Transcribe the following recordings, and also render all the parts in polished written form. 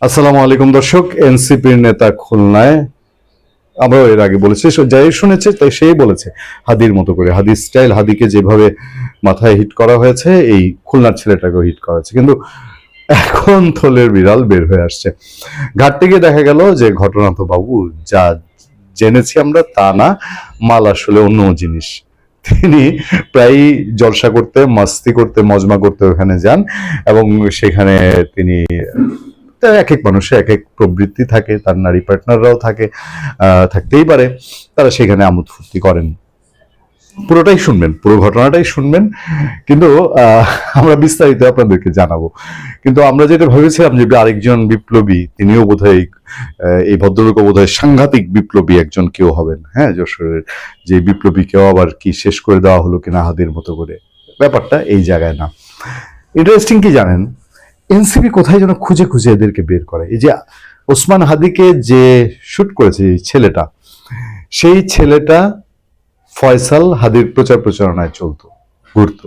আসসালামু আলাইকুম দর্শক। এনসিপির নেতা খুলনায়, আমরাও এর আগে বলেছি, যাই শুনেছে তাই সেই বলেছে হাদির মতো করে, হাদির স্টাইল, হাদিকে যেভাবে মাথায় হিট করা হয়েছে এই খুলনার ছেলেটাকেও হিট করা হয়েছে। কিন্তু এখন থলের বিড়াল বের হয়ে আসছে। ঘাটতে গিয়ে দেখা গেল যে ঘটনা তো বাবু যা জেনেছি আমরা তা না, মাল আসলে অন্য জিনিস। তিনি প্রায়ই জলসা করতে, মাস্তি করতে, মজমা করতে ওখানে যান এবং সেখানে তিনি, তা এক এক মানুষের এক এক প্রবৃত্তি থাকে, তার নারী পার্টনাররাও থাকে, থাকতেই পারে, তারা সেখানে আমোদ ফুর্তি করেন। পুরোটাই শুনবেন, পুরো ঘটনাটাই শুনবেন, কিন্তু আমরা বিস্তারিত আপনাদেরকে জানাবো। কিন্তু আমরা যেটা ভেবেছিলাম যে আরেকজন বিপ্লবী, তিনিও বোধহয় এই ভদ্রলোকও বোধহয় সাংঘাতিক বিপ্লবী একজন কেউ হবেন, হ্যাঁ, যশোরের যে বিপ্লবী কেউ আবার কি শেষ করে দেওয়া হলো কিনা হাদির মতো করে। ব্যাপারটা এই জায়গায় না। ইন্টারেস্টিং কি জানেন, এনসিপি কোথায় যেন খুঁজে খুঁজে এদেরকে বের করে। এই যে ওসমান হাদিকে যে শুট করেছে এই ছেলেটা, সেই ছেলেটা ফয়সাল হাদির প্রচার প্রচারণায় চলতো, ঘুরতো।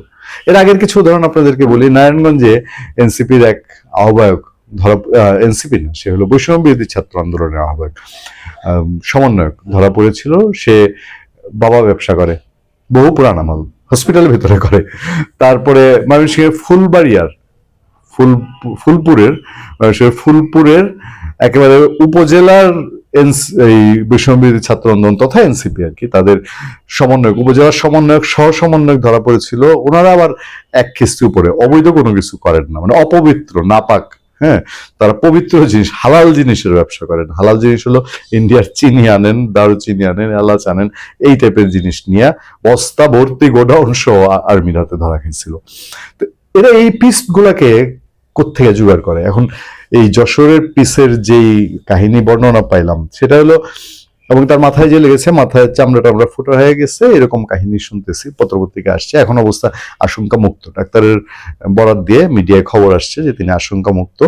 এর আগের কিছু উদাহরণ আপনাদেরকে বলি। নারায়ণগঞ্জে এনসিপির এক আহ্বায়ক ধরা, এনসিপি না, সে হলো বৈষম্য বিরোধী ছাত্র আন্দোলনের আহ্বায়ক, সমন্বয়ক ধরা পড়েছিল। সে বাবা ব্যবসা করে, বহু পুরান আমল, হসপিটালের ভিতরে করে। তারপরে ময়মনসিংহের ফুলপুরের একেবারে উপজেলার এই বৈষম্যবিরোধী ছাত্র আন্দোলন তথা এনসিপি আর কি, তাদের সমন্বয়ক, উপজেলার সমন্বয়ক, সহ সমন্বয়ক ধরা পড়েছিল। ওনারা আবার এক খিস্তি উপরে অবৈধ কোনো কিছু করেন না, মানে অপবিত্র, নাপাক, হ্যাঁ, তারা পবিত্র জিনিস, হালাল জিনিসের ব্যবসা করেন। হালাল জিনিস হলো ইন্ডিয়ার চিনি আনেন, দারুচিনি আনেন, এলাচ আনেন, এই টাইপের জিনিস নিয়ে বস্তা ভর্তি গোডাউন সহ আর্মির হাতে ধরা খেয়েছিল। তো এরা এই পিস গুলাকে কোত্থেকে জোগাড় করে? এখন এই যশোরের পিসের যেই কাহিনী বর্ণনা পাইলাম সেটা হলো, এবং তার মাথায় যে লেগেছে, মাথায় চামড়া টামড়া ফুটো হয়ে গেছে, এরকম কাহিনী শুনতেছি, পত্রপত্রিকা আসছে। এখন অবস্থা আশঙ্কা মুক্ত, ডাক্তারের বরাত দিয়ে মিডিয়ায় খবর আসছে যে তিনি আশঙ্কা মুক্ত,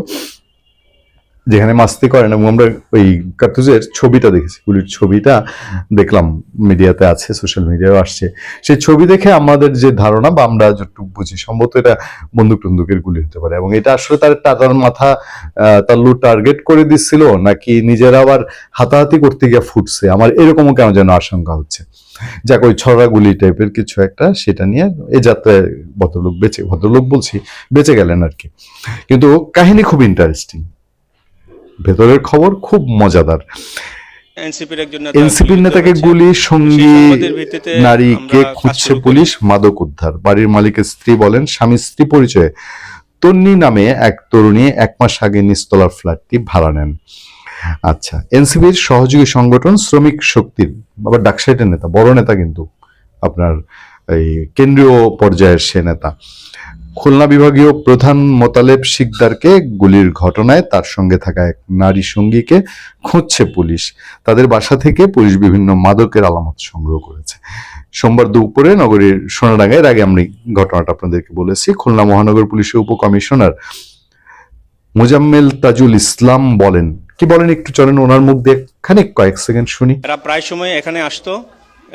যেখানে মাস্তি করেন। এবং আমরা ওই কার্তুজের ছবিটা দেখেছি, গুলির ছবিটা দেখলাম, মিডিয়াতে আছে, সোশ্যাল মিডিয়ায় আসছে। সেই ছবি দেখে আমাদের যে ধারণা বা আমরা যতটুকু বুঝি, সম্ভবত এটা বন্দুক টন্দুকের গুলি হতে পারে। এবং এটা আসলে তার মাথা তাল্লু টার্গেট করে দিচ্ছিল, নাকি নিজেরা আবার হাতাহাতি করতে গিয়ে ফুটছে, আমার এরকমও কেন যেন আশঙ্কা হচ্ছে। যাক, ওই ছড়া গুলি টাইপের কিছু একটা, সেটা নিয়ে এই যাত্রায় ভদ্রলোক বলছি, বেঁচে গেলেন আর কি। কিন্তু কাহিনী খুব ইন্টারেস্টিং, ভেতরের খবর খুব মজাদার। এনসিপির নেতাকে গুলি, সঙ্গী নারীকে খুঁজছে পুলিশ, মাদক উদ্ধার। বাড়ির মালিকের স্ত্রী বলেন, স্বামী স্ত্রী পরিচয়ে তন্নি নামে এক তরুণী 1 মাস আগে নিচতলার ফ্ল্যাটটি ভাড়া নেন। আচ্ছা, এনসিপির সহযোগী সংগঠন শ্রমিক শক্তির, আবার ডাকসাইটের নেতা, বড় নেতা কিন্তু, আপনার এই কেন্দ্রীয় পর্যায়ের সে নেতা। খুলনা বিভাগীয় প্রধান মোতালেব শিকদারকে গুলির ঘটনায় তার সঙ্গে থাকা এক নারী সঙ্গীকে খুঁজছে পুলিশ। তাদের বাসা থেকে পুলিশ বিভিন্ন মাদকের আলামত সংগ্রহ করেছে। সোমবার দুপুরে নগরীর সোনাডাঙ্গায়, এর আগে আমি ঘটনাটা আপনাদেরকে বলেছি, খুলনা মহানগর পুলিশের উপকমিশনার মোজাম্মেল তাজুল ইসলাম বলেন, কি বলেন একটু চলেন ওনার মুখ দিয়ে খানিক কয়েক সেকেন্ড শুনি। এরা প্রায় সময় এখানে আসতো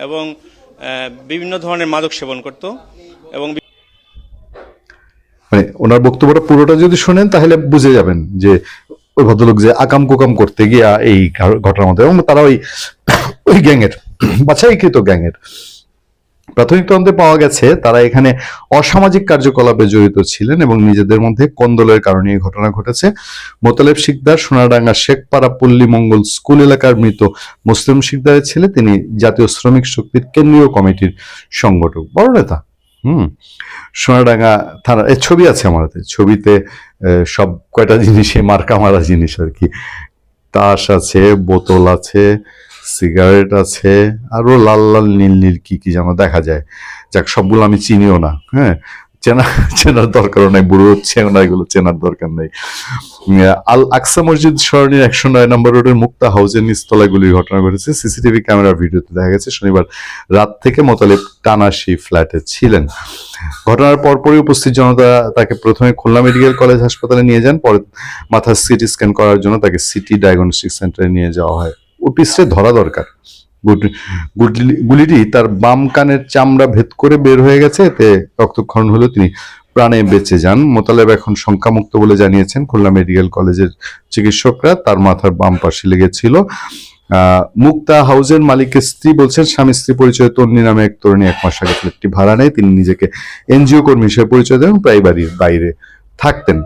এবং বিভিন্ন ধরনের মাদক সেবন করত। এবং মানে ওনার বক্তব্যটা পুরোটা যদি শোনেন তাহলে বুঝে যাবেন যে ওই ভদ্রলোক যে আকাম কুকাম করতে গিয়া এই ঘটনার মধ্যে, এবং তারা ওই গ্যাংয়ের, বাছাইকৃত গ্যাংয়ের। প্রাথমিক তদন্তে পাওয়া গেছে তারা এখানে অসামাজিক কার্যকলাপে জড়িত ছিলেন এবং নিজেদের মধ্যে কোন্দলের কারণে এই ঘটনা ঘটেছে। মোতালেব শিকদার সোনাডাঙ্গা শেখপাড়া পল্লী মঙ্গল স্কুল এলাকার মৃত মুসলিম শিকদারের ছেলে। তিনি জাতীয় শ্রমিক শক্তির কেন্দ্রীয় কমিটির সংগঠক, বড় নেতা। সোনাডাঙ্গা থানা, এর ছবি আছে আমার হাতে, ছবিতে সব কয়টা জিনিসই মার্কা মারা জিনিস আর কি। তাস আছে, বোতল আছে, সিগারেট আছে, আরো লাল লাল নীল নীল কি কি যেন দেখা যায়। যাক, সবগুলো আমি চিনিও না, হ্যাঁ, চেনার দরকারও নাই, বুড়ো হচ্ছে না, এগুলো চেনার দরকার নেই। আল আকসা মসজিদ সরণির 109 নম্বর রোডের মুক্তা হাউসের নিচতলায় গুলির ঘটনা ঘটেছে। সিসিটিভি ক্যামেরার ভিডিওতে দেখা গেছে শনিবার রাত থেকে মোতালেব টানা সেই ফ্ল্যাটে ছিলেন। ঘটনার পরপরই উপস্থিত জনতা তাকে প্রথমে খুলনা মেডিকেল কলেজ হাসপাতালে নিয়ে যান, পরে মাথার সিটি স্ক্যান করার জন্য তাকে সিটি ডায়াগনস্টিক সেন্টারে নিয়ে যাওয়া হয়। ও পিছনে ধরা দরকার, গুলিটি তার বাম কানের চামড়া ভেদ করে বের হয়ে গেছে, এতে রক্তক্ষরণ হলেও তিনি প্রাণে বেঁচে যান। মোতালেব এখন শঙ্কামুক্ত বলে জানিয়েছেন খুলনা মেডিকেল কলেজের চিকিৎসকরা। তার মাথার বাম পাশে লেগেছিল। মুক্তা হাউসের মালিকের স্ত্রী বলছেন, স্বামী স্ত্রী পরিচয়ে তন্নি নামে এক তরুণী 1 মাস আগে ফ্ল্যাটটি ভাড়া নেয়। তিনি নিজেকে এনজিও কর্মী হিসেবে পরিচয় দেন, প্রায় বাড়ির বাইরে থাকতেন।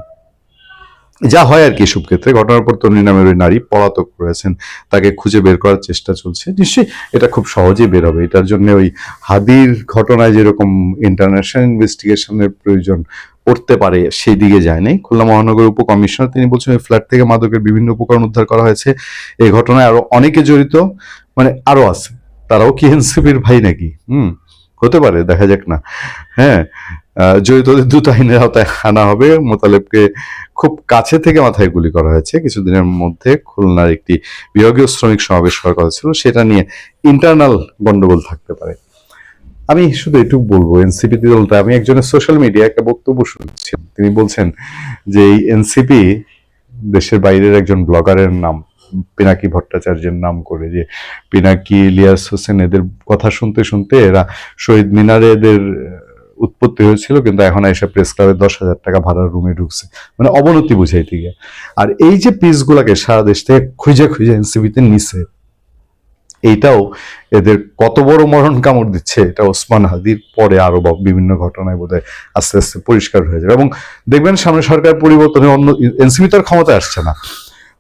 যা হয় আর কি এসব ক্ষেত্রে। ঘটনার পর তন্নি নামের ওই নারী পলাতক রয়েছেন, তাকে খুঁজে বের করার চেষ্টা চলছে। নিশ্চয়ই এটা খুব সহজেই বের হবে। এটার জন্য ওই হাদির ঘটনায় যেরকম ইন্টারন্যাশনাল ইনভেস্টিগেশনের প্রয়োজন পড়তে পারে সেই দিকে যায় নাই। খুলনা মহানগর উপকমিশনার তিনি বলছেন, ওই ফ্ল্যাট থেকে মাদকের বিভিন্ন উপকরণ উদ্ধার করা হয়েছে। এই ঘটনায় আরো অনেকে জড়িত, মানে আরো আছে। তারাও কি এনসিপির ভাই নাকি? হতে পারে, দেখা যাক না। হ্যাঁ, জড়িতদের দ্রুত আইনের আওতায় আনা হবে। মোতালেবকে খুব কাছে থেকে মাথায় গুলি করা হয়েছে। কিছুদিনের মধ্যে খুলনার একটি বিভাগীয় শ্রমিক সমাবেশ হওয়ার কথা ছিল, সেটা নিয়ে ইন্টারনাল গন্ডগোল থাকতে পারে। আমি শুধু এটুকু বলবো, এনসিপি দলটা, আমি একজনের সোশ্যাল মিডিয়ায় একটা বক্তব্য শুনছি, তিনি বলছেন যে এই এনসিপি দেশের বাইরের একজন ব্লগারের নাম পিনাকি ভট্টাচার্যের নাম করে, যে পিনাকি, ইলিয়াস হোসেন, এদের কথা শুনতে শুনতে এরা শহীদ মিনারে এদের উৎপত্তি হয়েছিল, কিন্তু এখন এসে প্রেস ক্লাবে 10,000 টাকা ভাড়ার রুমে ঢুকছে, মানে অবনতি বুঝাইতে গিয়ে। আর এই যে পিসগুলাকে সারা দেশ থেকে খুঁজে খুঁজে এনসিপিতে নিছে, এইটাও এদের কত বড় মরণ কামড় দিচ্ছে, এটা ওসমান হাদির পরে আরো বিভিন্ন ঘটনায় বোধহয় আস্তে আস্তে পরিষ্কার হয়ে যাবে। এবং দেখবেন সামনে সরকার পরিবর্তনে অন্য এনসিপি তার ক্ষমতায় আসছে না,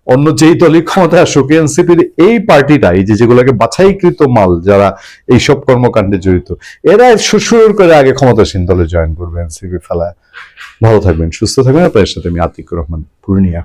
অন্য যেই দলই ক্ষমতায় আসুক, এনসিপির এই পার্টিটা, এই যে যেগুলোকে বাছাইকৃত মাল যারা এইসব কর্মকাণ্ডে জড়িত, এরা সুর করে আগে ক্ষমতাসীন দলে জয়েন করবে এনসিপি ফেলায়। ভালো থাকবেন, সুস্থ থাকবেন। আপনার সাথে আমি আতিকুর রহমান, পূর্ণিয়া।